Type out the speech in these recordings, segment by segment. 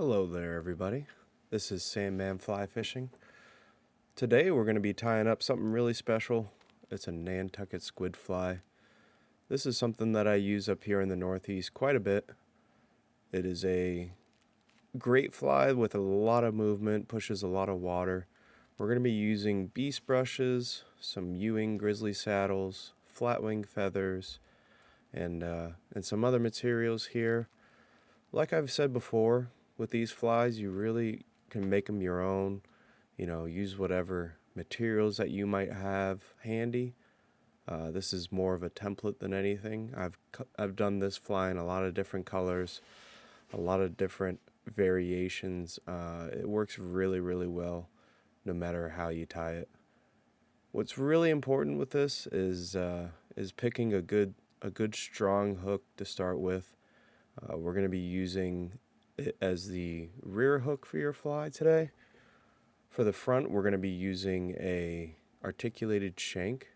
Hello there, everybody. This is Sandeman Fly Fishing. Today we're going to be tying up something really special. It's a Nantucket Squid Fly. This is something that I use up here in the Northeast quite a bit. It is a great fly with a lot of movement, pushes a lot of water. We're going to be using beast brushes, some Ewing Grizzly saddles, Flatwing feathers, and some other materials here. Like I've said before, with these flies, you really can make them your own. Use whatever materials that you might have handy. This is more of a template than anything. I've done this fly in a lot of different colors, a lot of different variations. It works really, really well, no matter how you tie it. What's really important with this is picking a good strong hook to start with. We're going to be using it as the rear hook for your fly today. For the front, we're going to be using a articulated shank.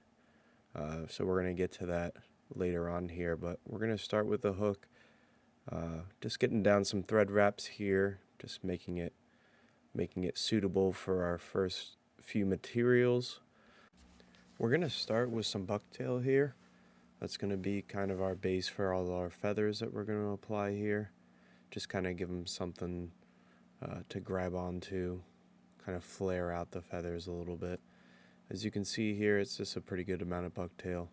So we're going to get to that later on here, but we're going to start with the hook. Just getting down some thread wraps here, just making it suitable for our first few materials. We're going to start with some bucktail here. That's going to be kind of our base for all our feathers that we're going to apply here. Just kind of give them something to grab onto, kind of flare out the feathers a little bit. As you can see here, it's just a pretty good amount of bucktail.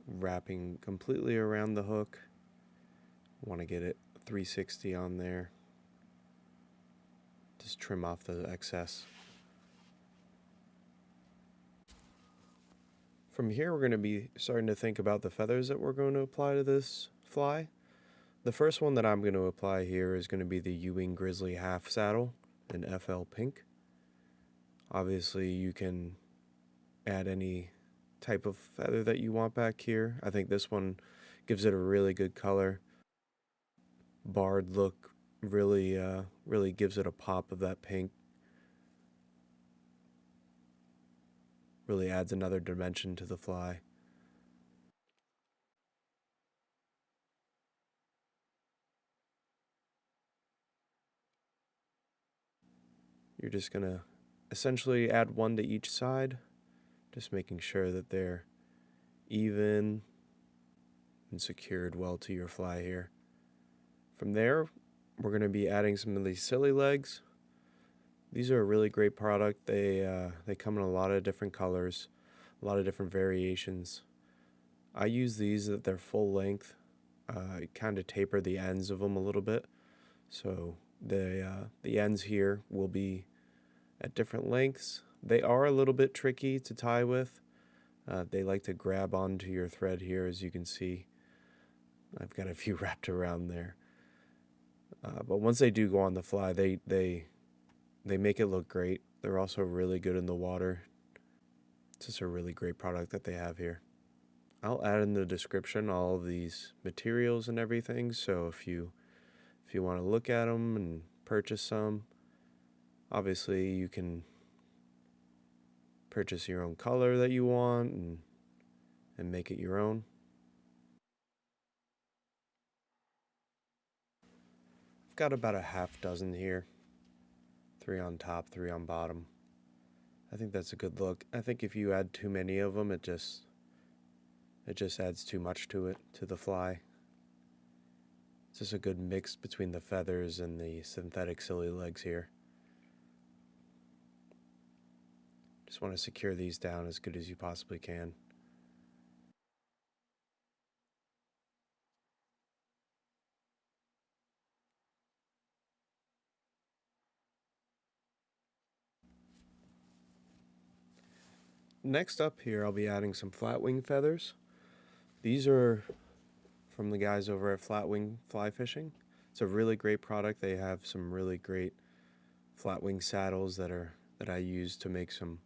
Wrapping completely around the hook. Want to get it 360 on there. Just trim off the excess. From here, we're going to be starting to think about the feathers that we're going to apply to this fly. The first one that I'm going to apply here is going to be the Ewing Grizzly half saddle in FL pink. Obviously, you can add any type of feather that you want back here. I think this one gives it a really good color. Barred look, really gives it a pop of that pink. Really adds another dimension to the fly. You're just going to essentially add one to each side, just making sure that they're even and secured well to your fly here. From there, we're going to be adding some of these Sili legs. These are a really great product. They come in a lot of different colors, a lot of different variations. I use these at their full length. I kind of taper the ends of them a little bit, so the ends here will be at different lengths. They are a little bit tricky to tie with. They like to grab onto your thread here, as you can see. I've got a few wrapped around there. But once they do go on the fly, they make it look great. They're also really good in the water. It's just a really great product that they have here. I'll add in the description all of these materials and everything, so if you want to look at them and purchase some, obviously you can purchase your own color that you want and make it your own. I've got about a half dozen here. 3 on top, 3 on bottom. I think that's a good look. I think if you add too many of them, it just adds too much to the fly. It's just a good mix between the feathers and the synthetic Sili legs here. Just want to secure these down as good as you possibly can. Next up here, I'll be adding some Flatwing feathers. These are from the guys over at Flatwing Fly Fishing. It's a really great product. They have some really great Flatwing saddles that I use to make some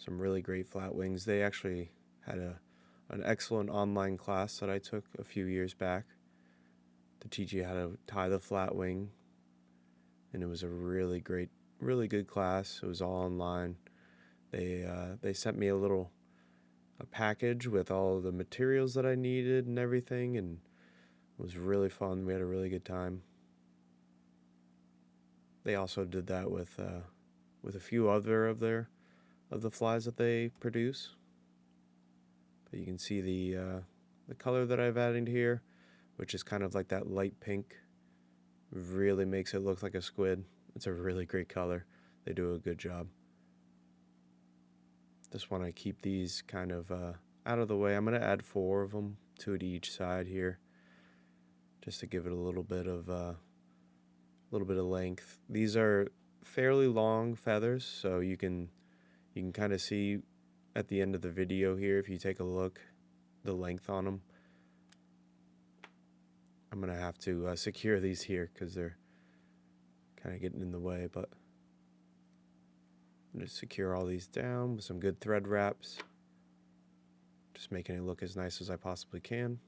really great Flatwings. They actually had an excellent online class that I took a few years back to teach you how to tie the Flatwing, and it was a really good class. It was all online. They sent me a package with all the materials that I needed and everything, and it was really fun. We had a really good time. They also did that with a few other of the flies that they produce. But you can see the color that I've added here, which is kind of like that light pink, really makes it look like a squid. It's a really great color. They do a good job. Just want to keep these kind of out of the way. I'm going to add 4 of them, 2 to each side here, just to give it a little bit of length. These are fairly long feathers, so you can kind of see at the end of the video here, if you take a look, the length on them. I'm gonna have to secure these here because they're kind of getting in the way, but I'm gonna secure all these down with some good thread wraps, just making it look as nice as I possibly can.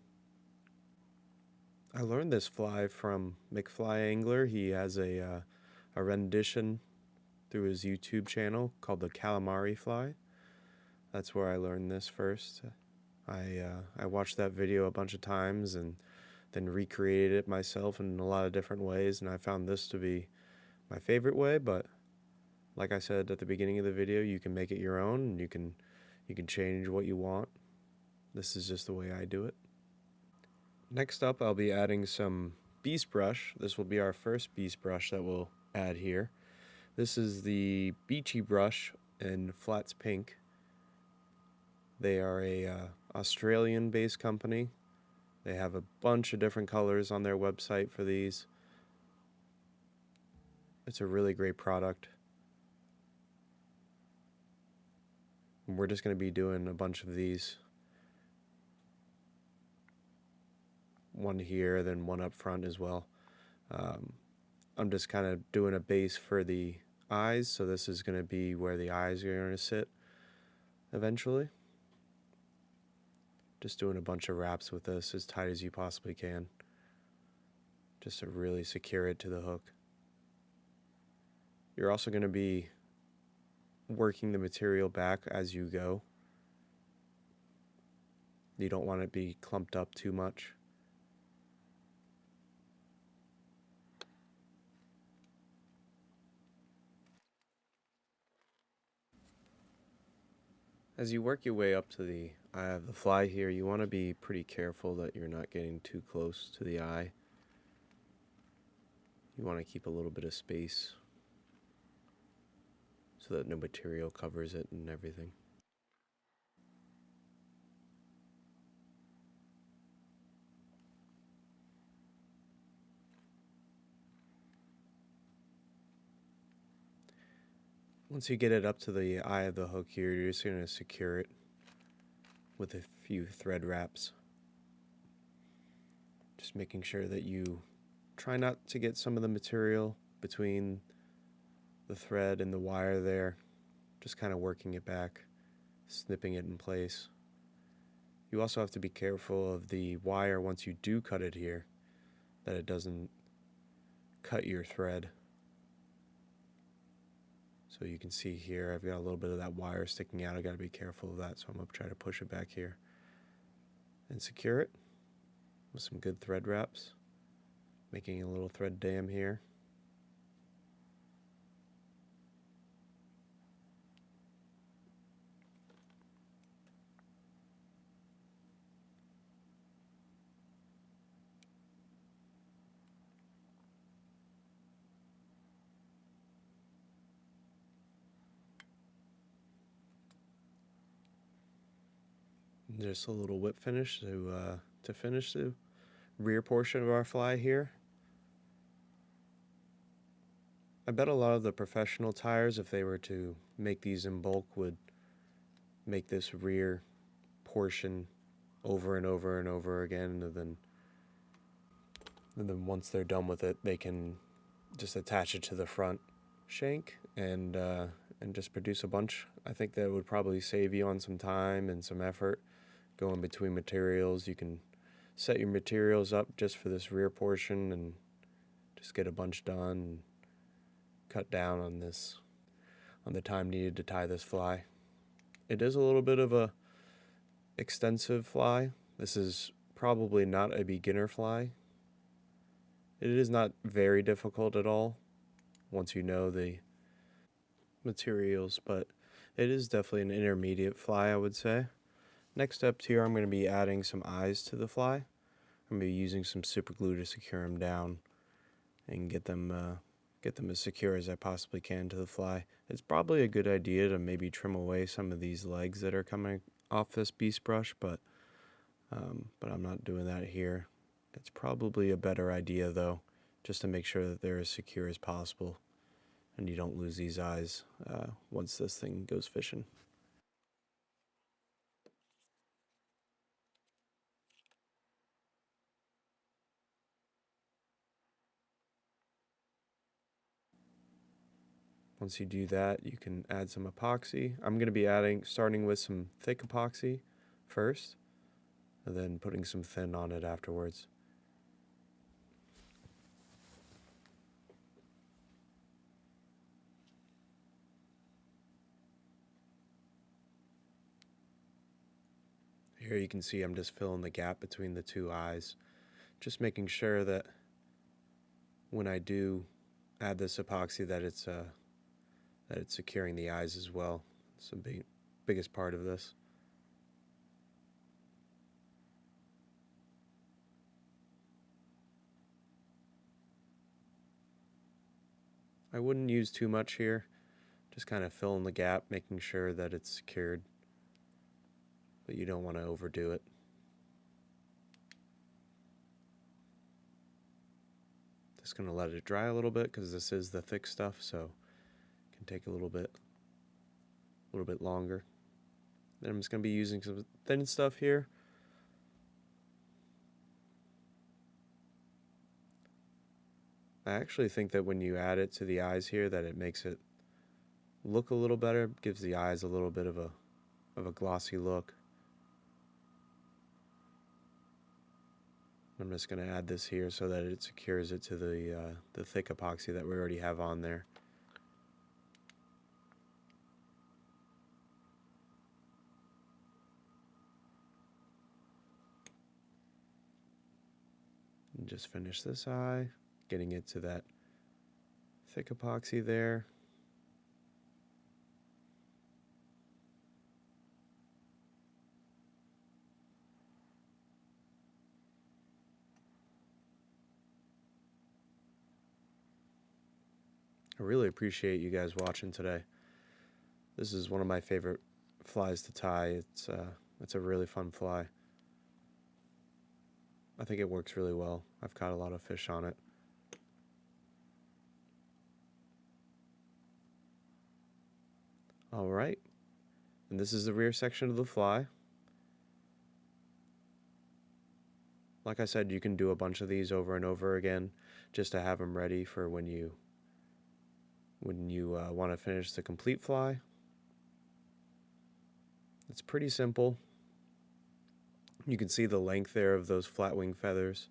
I learned this fly from McFly Angler. He has a rendition through his YouTube channel called the Calamari Fly. That's where I learned this first. I watched that video a bunch of times and then recreated it myself in a lot of different ways, and I found this to be my favorite way. But like I said at the beginning of the video, you can make it your own, and you can change what you want. This is just the way I do it. Next up, I'll be adding some beast brush. This will be our first beast brush that we'll add here. This is the Beechy brush in Flats Pink. They are a Australian-based company. They have a bunch of different colors on their website for these. It's a really great product. And we're just going to be doing a bunch of these. One here, then one up front as well. I'm just kind of doing a base for the eyes, so this is going to be where the eyes are going to sit eventually. Just doing a bunch of wraps with this as tight as you possibly can, just to really secure it to the hook. You're also going to be working the material back as you go. You don't want it to be clumped up too much. As you work your way up to the eye of the fly here, you want to be pretty careful that you're not getting too close to the eye. You want to keep a little bit of space so that no material covers it and everything. Once you get it up to the eye of the hook here, you're just going to secure it with a few thread wraps. Just making sure that you try not to get some of the material between the thread and the wire there. Just kind of working it back, snipping it in place. You also have to be careful of the wire once you do cut it here, that it doesn't cut your thread. So you can see here, I've got a little bit of that wire sticking out. I've got to be careful of that, so I'm going to try to push it back here and secure it with some good thread wraps, making a little thread dam here. Just a little whip finish to finish the rear portion of our fly here. I bet a lot of the professional tires, if they were to make these in bulk, would make this rear portion over and over and over again, and then once they're done with it, they can just attach it to the front shank and just produce a bunch. I think that would probably save you on some time and some effort going between materials. You can set your materials up just for this rear portion and just get a bunch done and cut down on the time needed to tie this fly. It is a little bit of a extensive fly. This is probably not a beginner fly. It is not very difficult at all. once you know the materials, but it is definitely an intermediate fly, I would say. Next up here, I'm going to be adding some eyes to the fly. I'm going to be using some super glue to secure them down and get them as secure as I possibly can to the fly. It's probably a good idea to maybe trim away some of these legs that are coming off this beast brush, but I'm not doing that here. It's probably a better idea though, just to make sure that they're as secure as possible and you don't lose these eyes once this thing goes fishing. Once you do that, you can add some epoxy. I'm going to be starting with some thick epoxy first, and then putting some thin on it afterwards. Here you can see I'm just filling the gap between the two eyes, just making sure that when I do add this epoxy that it's securing the eyes as well. It's the biggest part of this. I wouldn't use too much here, just kind of filling the gap, making sure that it's secured, but you don't want to overdo it. Just going to let it dry a little bit because this is the thick stuff, so it can take a little bit longer. Then I'm just going to be using some thin stuff here. I actually think that when you add it to the eyes here, that it makes it look a little better, gives the eyes a little bit of a glossy look. I'm just going to add this here so that it secures it to the thick epoxy that we already have on there. And just finish this eye, getting it to that thick epoxy there. I really appreciate you guys watching today. This is one of my favorite flies to tie. It's a really fun fly. I think it works really well. I've caught a lot of fish on it. All right, and this is the rear section of the fly. Like I said, you can do a bunch of these over and over again just to have them ready for when you want to finish the complete fly. It's pretty simple. You can see the length there of those flatwing feathers.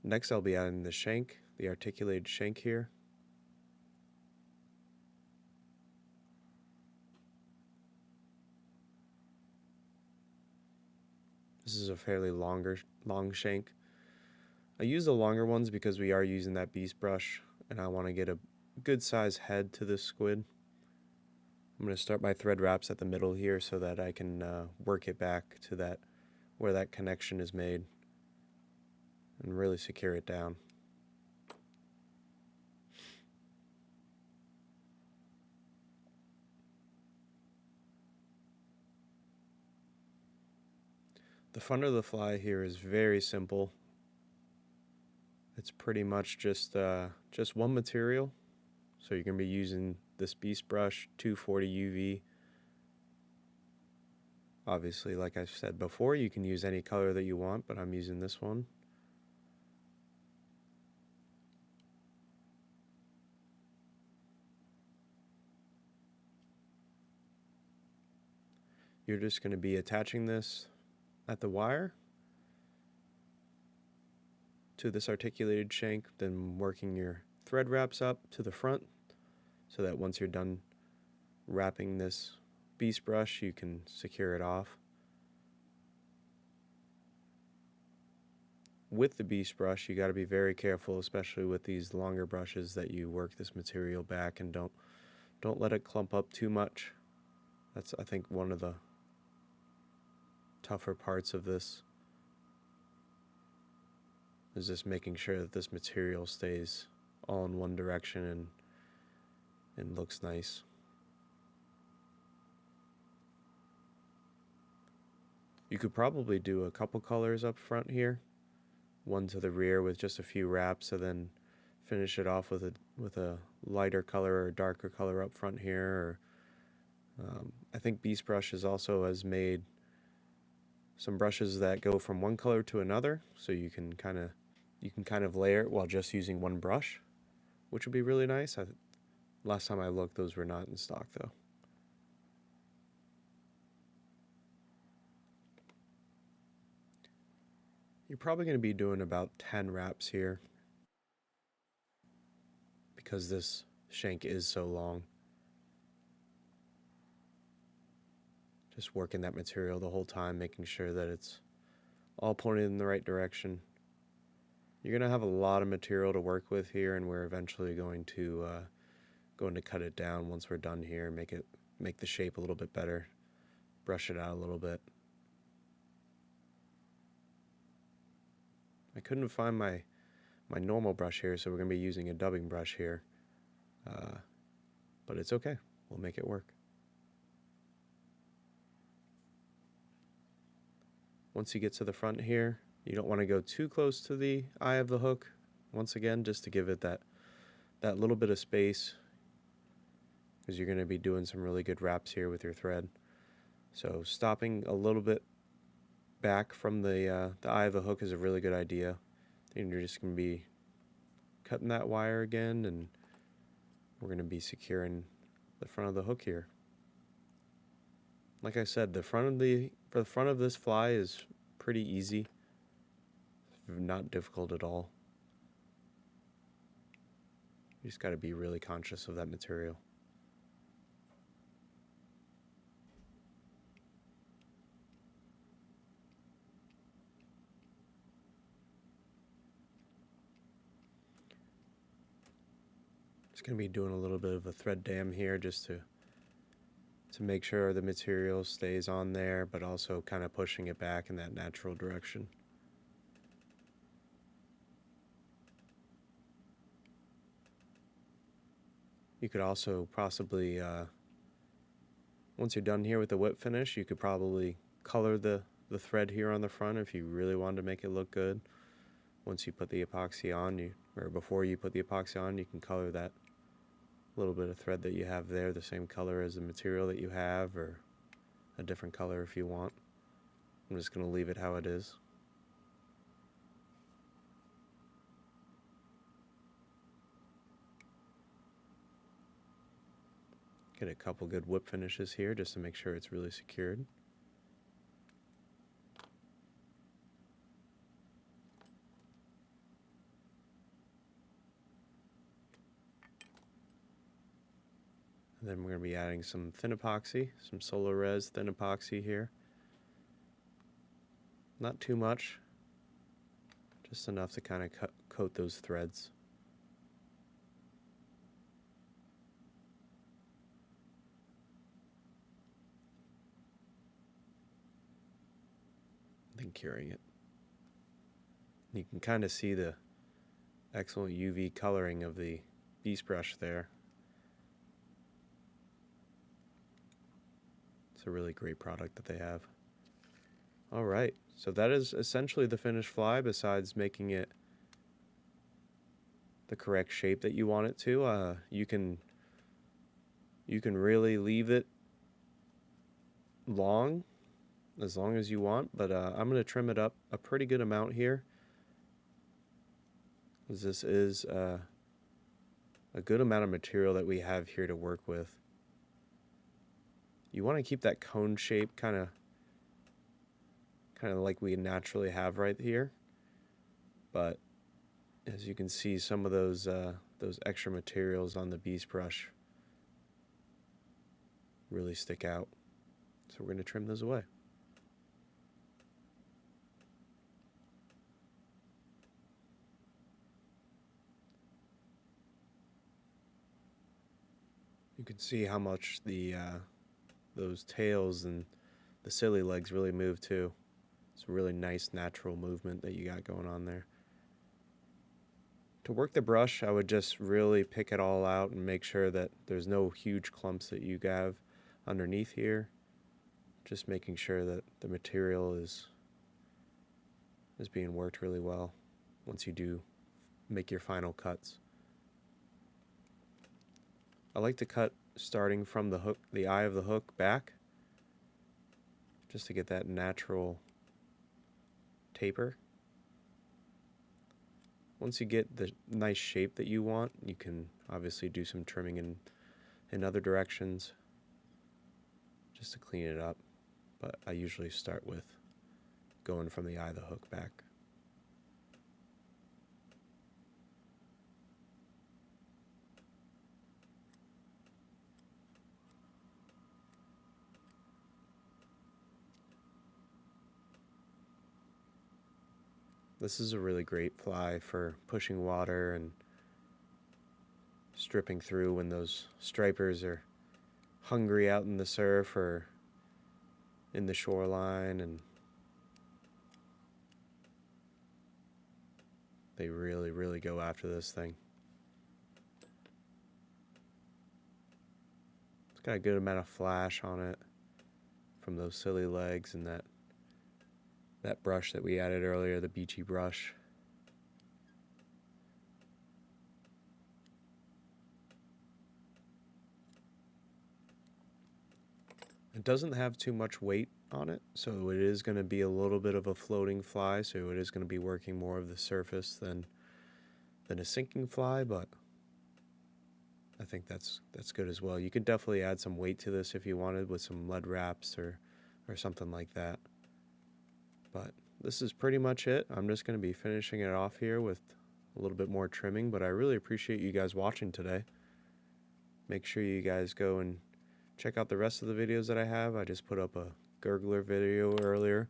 Next I'll be adding the shank, the articulated shank here. This is a fairly long shank. I use the longer ones because we are using that beast brush and I want to get a good size head to this squid. I'm going to start my thread wraps at the middle here so that I can work it back to where that connection is made and really secure it down. The front of the fly here is very simple. It's pretty much just one material. So you're going to be using this beast brush 240 UV. Obviously, like I said before, you can use any color that you want, but I'm using this one. You're just going to be attaching this at the wire to this articulated shank, then working your thread wraps up to the front so that once you're done wrapping this beast brush, you can secure it off. with the beast brush, you got to be very careful, especially with these longer brushes, that you work this material back and don't let it clump up too much. That's, I think, one of the tougher parts of this, is just making sure that this material stays all in one direction and looks nice. You could probably do a couple colors up front here, one to the rear with just a few wraps, and then finish it off with a lighter color or a darker color up front here. Or I think Beast Brushes also has made some brushes that go from one color to another, so you can kind of layer it while just using one brush, which would be really nice. Last time I looked, those were not in stock though. You're probably going to be doing about 10 wraps here because this shank is so long. Just working that material the whole time, making sure that it's all pointed in the right direction. You're going to have a lot of material to work with here, and we're eventually going to cut it down once we're done here, make the shape a little bit better, brush it out a little bit. I couldn't find my normal brush here, so we're going to be using a dubbing brush here. But it's okay. We'll make it work. Once you get to the front here, you don't want to go too close to the eye of the hook. Once again, just to give it that little bit of space, because you're going to be doing some really good wraps here with your thread. So stopping a little bit back from the eye of the hook is a really good idea. And you're just going to be cutting that wire again, and we're going to be securing the front of the hook here. Like I said, the front of this fly is pretty easy, not difficult at all. You just got to be really conscious of that material. Just going to be doing a little bit of a thread dam here just to make sure the material stays on there, but also kind of pushing it back in that natural direction. You could also possibly, once you're done here with the whip finish, you could probably color the thread here on the front if you really wanted to make it look good. Once you put the epoxy on, or before you put the epoxy on, you can color that little bit of thread that you have there the same color as the material that you have, or a different color if you want. I'm just going to leave it how it is. Get a couple good whip finishes here just to make sure it's really secured. And then we're going to be adding some thin epoxy, some Solar Res thin epoxy here. Not too much, just enough to kind of coat those threads. Then curing it. You can kind of see the excellent UV coloring of the Beast Brush there. It's a really great product that they have. Alright, so that is essentially the finished fly, besides making it the correct shape that you want it to. You can really leave it as long as you want, but I'm going to trim it up a pretty good amount here, because this is a good amount of material that we have here to work with. You want to keep that cone shape kind of like we naturally have right here, but as you can see, some of those extra materials on the Beast Brush really stick out, so we're going to trim those away. can see how much the those tails and the Sili legs really move too. It's a really nice natural movement that you got going on there. To work the brush, I would just really pick it all out and make sure that there's no huge clumps that you have underneath here. Just making sure that the material is being worked really well once you do make your final cuts. I like to cut starting from the hook, the eye of the hook back, just to get that natural taper. Once you get the nice shape that you want, you can obviously do some trimming in other directions just to clean it up. But I usually start with going from the eye of the hook back. This is a really great fly for pushing water and stripping through when those stripers are hungry out in the surf or in the shoreline, and they really go after this thing. It's got a good amount of flash on it from those Sili legs and that brush that we added earlier, the Beechy brush. It doesn't have too much weight on it, so it is going to be a little bit of a floating fly, so it is going to be working more of the surface than a sinking fly, but I think that's good as well. You could definitely add some weight to this if you wanted with some lead wraps or something like that. But this is pretty much it. I'm just going to be finishing it off here with a little bit more trimming, but I really appreciate you guys watching today. Make sure you guys go and check out the rest of the videos that I have. I just put up a gurgler video earlier,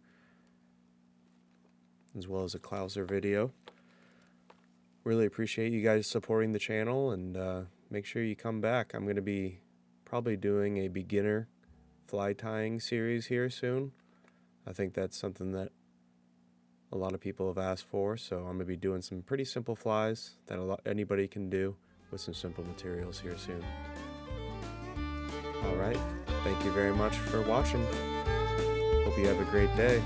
as well as a clouser video. Really appreciate you guys supporting the channel, and make sure you come back. I'm going to be probably doing a beginner fly tying series here soon. I think that's something that a lot of people have asked for, so I'm going to be doing some pretty simple flies that anybody can do with some simple materials here soon. Alright, thank you very much for watching. Hope you have a great day.